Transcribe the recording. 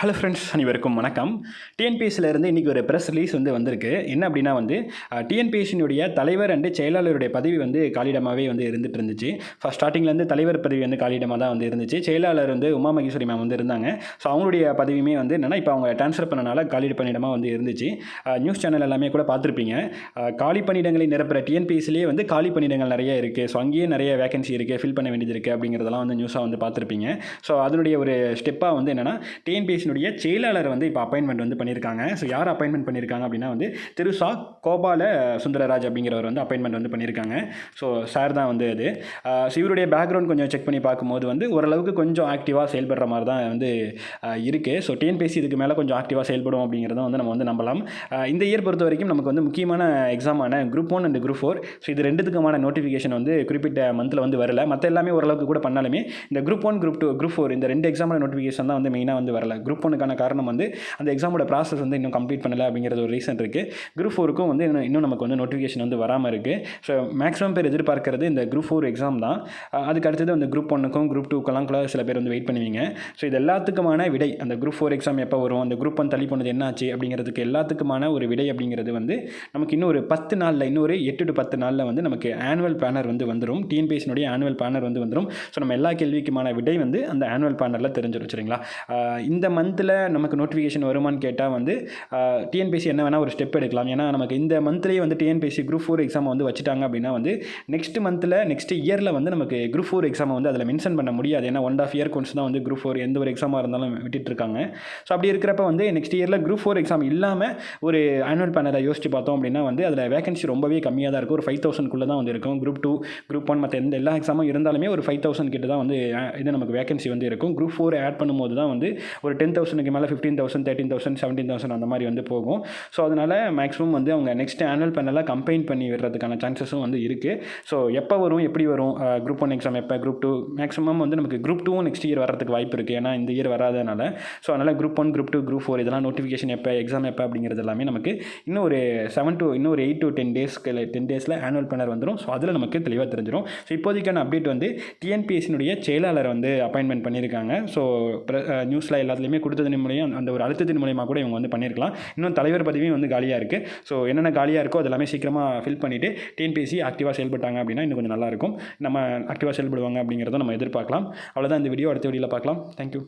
Hello friends, அனைவருக்கும் வணக்கம். டிஎன்பிஎஸ்சிலேருந்து இன்றைக்கி ஒரு ப்ரெஸ் ரிலீஸ் வந்திருக்கு. என்ன அப்படின்னா டிஎன்பிஎஸ்சியினுடைய தலைவர் அண்டு செயலாளருடைய பதவி காலியிடமாகவே இருந்துட்டு இருந்துச்சு. ஃபஸ்ட் ஸ்டார்டிங்லேருந்து தலைவர் பதவி காலியிடமாக தான் இருந்துச்சு. செயலாளர் உமா மகேஸ்வரி மேம் இருந்தாங்க. ஸோ அவங்களுடைய பதவியுமே என்னென்னா இப்போ அவங்க ட்ரான்ஸ்ஃபர் பண்ணனால காலியிட பணியிடமாக இருந்துச்சு. நியூஸ் சேனல் எல்லாமே கூட பார்த்துருப்பீங்க. காலி பணியிடங்களை நிரப்புற டிஎன்பிஎஸ்சிலேயே காலி பணியிடங்கள் நிறைய இருக்குது. ஸோ அங்கேயே நிறைய வேகன்சி இருக்குது, ஃபில் பண்ண வேண்டியது இருக்குது அப்படிங்கிறதெல்லாம் நியூஸாக பார்த்துருப்பீங்க. ஸோ அதனுடைய ஒரு ஸ்டெப்பாக என்னென்னா டிஎன்பிஎஸ்சி செயலாளர் இப்போ அப்பாயின்மெண்ட் பண்ணியிருக்காங்க. ஸோ யார் அப்பாயின்மெண்ட் பண்ணியிருக்காங்க அப்படின்னா திரு சா கோபால சுந்தரராஜ் அப்படிங்கிறவர் அப்பாயின்மெண்ட் பண்ணியிருக்காங்க. ஸோ சார் தான் அது. ஸோ இவருடைய பேக்ரவுண்ட் கொஞ்சம் செக் பண்ணி பார்க்கும்போது ஓரளவுக்கு கொஞ்சம் ஆக்டிவாக செயல்படுற மாதிரி தான் இருக்குது. ஸோ டிஎன்பிஎஸ்சி இதுக்கு மேலே கொஞ்சம் ஆக்டிவாக செயல்படும் அப்படிங்கிறத நம்ம நம்பலாம். இந்த இயர் பொறுத்த வரைக்கும் நமக்கு முக்கியமான எக்ஸாமான குரூப் 1 அண்ட் குரூப் 4. ஸோ இது ரெண்டுத்துக்குமான நோட்டிஃபிகேஷன் குறிப்பிட்ட மந்தில் வரல. மற்ற எல்லாமே ஓரளவுக்கு கூட பண்ணாலுமே இந்த குரூப் 1, குரூப் 2, குரூப் 4 இந்த ரெண்டு எக்ஸாமோட நோட்டிஃபிகேஷன் தான் மெயினாக வரல. குரூப் 1க்கான காரணம் அந்த எக்ஸாமோட ப்ராசஸ் இன்னும் கம்ப்ளீட் பண்ணலை அப்படிங்கிறது ஒரு ரீசன் இருக்குது. குரூப் 4க்கும் இன்னும் நமக்கு நோட்டிஃபிகேஷன் வராமல் இருக்குது. ஸோ மேக்ஸிமம் பேர் எதிர்பார்க்கறது இந்த குரூப் 4 எக்ஸாம் தான். அதுக்கு அடுத்தது குரூப் 1க்கும் குரூப் 2க்கெல்லாம் கூட சில பேர் வெயிட் பண்ணுவீங்க. ஸோ இது எல்லாத்துக்குமான விடை அந்த குரூப் 4 எக்ஸாம் எப்போ வரும், அந்த குரூப் 1 தள்ளி போனது என்னாச்சு அப்படிங்கிறதுக்கு எல்லாத்துக்குமான ஒரு விடை அப்படிங்கிறது நமக்கு இன்னும் ஒரு 10 நாளில், இன்னும் ஒரு 8 to 10 நாளில் நமக்கு ஆனுவல் பிளானர் வந்துடும். டிஎன்பிஎஸ்சினுடைய ஆனுவல் பிளானர் வந்துடும். ஸோ நம்ம எல்லா கேள்விக்குமான விடை அந்த ஆனுவல் பிளானரில் தெரிஞ்சிடும். சரிங்களா? இந்த மந்தில் நமக்கு நோட்டிஃபிகேஷன் வருமானு கேட்டால் டிஎன்பிஎஸ்சி என்ன வேணால் ஒரு ஸ்டெப் எடுக்கலாம். ஏன்னா நமக்கு இந்த மந்த்லேயே டிஎன்பிஎஸ்சி குரூப் 4 எக்ஸாம் வச்சுட்டாங்க அப்படின்னா நெக்ஸ்ட் மந்தில் நெக்ஸ்ட் இயரில் நமக்கு குரூப் 4 எக்ஸாம் அதில் மென்ஷன் பண்ண முடியாது. ஏன்னா 1.5 இயர் கொன்ஸ் தான் குரூப் 4 எந்த ஒரு எக்ஸாமாக இருந்தாலும் விட்டுட்டுருக்காங்க. ஸோ அப்படி இருக்கிறப்ப நெக்ஸ்ட் இயரில் குரூப் 4 எக்ஸாம் இல்லாமல் ஒரு ஆனுவல் பிளானரை யோசிச்சு பார்த்தோம் அப்படின்னா அதில் வேகன்சி ரொம்பவே கம்மியாக தான் இருக்கும். ஒரு 5,000 தான் இருக்கும். குரூப் 2, குரூப் 1 மற்ற எந்த எல்லா எக்ஸாமும் இருந்தாலுமே ஒரு 5,000 கிட்ட தான் இது நமக்கு வேகன்சி இருக்கும். குரூப் 4 ஆட் பண்ணும்போது தான் ஒரு 10,000க்கு மேலே 15,000, 13,000, 17,000 அந்த மாதிரி போகும். ஸோ அதனால் மேக்ஸிமம் அவங்க நெக்ஸ்ட் ஆனுவல் பேனலாக கம்பைன் பண்ணி விடுறதுக்கான சான்சஸும் இருக்குது. ஸோ எப்போ வரும், எப்படி வரும், குரூப் 1 எக்ஸாம் எப்போ, குரூப் 2 மேக்ஸிமம் நமக்கு குரூப் 2 நெக்ஸ்ட் இயர் வரதுக்கு வாய்ப்பு இருக்குது. ஏன்னா இந்த இயர் வராதனால. ஸோ அதனால் குரூப் 1, குரூப் 2, குரூப் 4 இதெல்லாம் நோட்டிஃபிகேஷன் எப்போ, எக்ஸாம் எப்போ அப்படிங்கிறது எல்லாமே நமக்கு இன்னும் ஒரு 8 to 10 டேஸில் ஆனுவல் பேனர் வந்துடும். ஸோ அதில் நமக்கு தெளிவாக தெரிஞ்சிடும். ஸோ இப்போதைக்கான அப்டேட் டிஎன்பிஎஸ்சினுடைய செயலாளர் அப்பாயின்மெண்ட் பண்ணியிருக்காங்க. ஸோ நியூஸில் எல்லாத்துலேயுமே கொடுத்ததன் மூலியம் அந்த ஒரு அழுத்தத்தின் மூலியமாக கூட இவங்க பண்ணியிருக்கலாம். இன்னும் தலைவர் பதவியும் காலியாக இருக்குது. ஸோ என்னென்ன காலியாக இருக்கோ அதெல்லாமே சீக்கிரமாக ஃபில் பண்ணிவிட்டு டிஎன்பிஎஸ்சி ஆக்டிவாக செயல்பட்டாங்க அப்படின்னா இன்னும் கொஞ்சம் நல்லாயிருக்கும். நம்ம ஆக்டிவாக செயல்படுவாங்க அப்படிங்கிறத நம்ம எதிர்பார்க்கலாம். அவ்வளோதான் இந்த வீடியோ. அடுத்த வீடியோவில் பார்க்கலாம். தேங்க்யூ.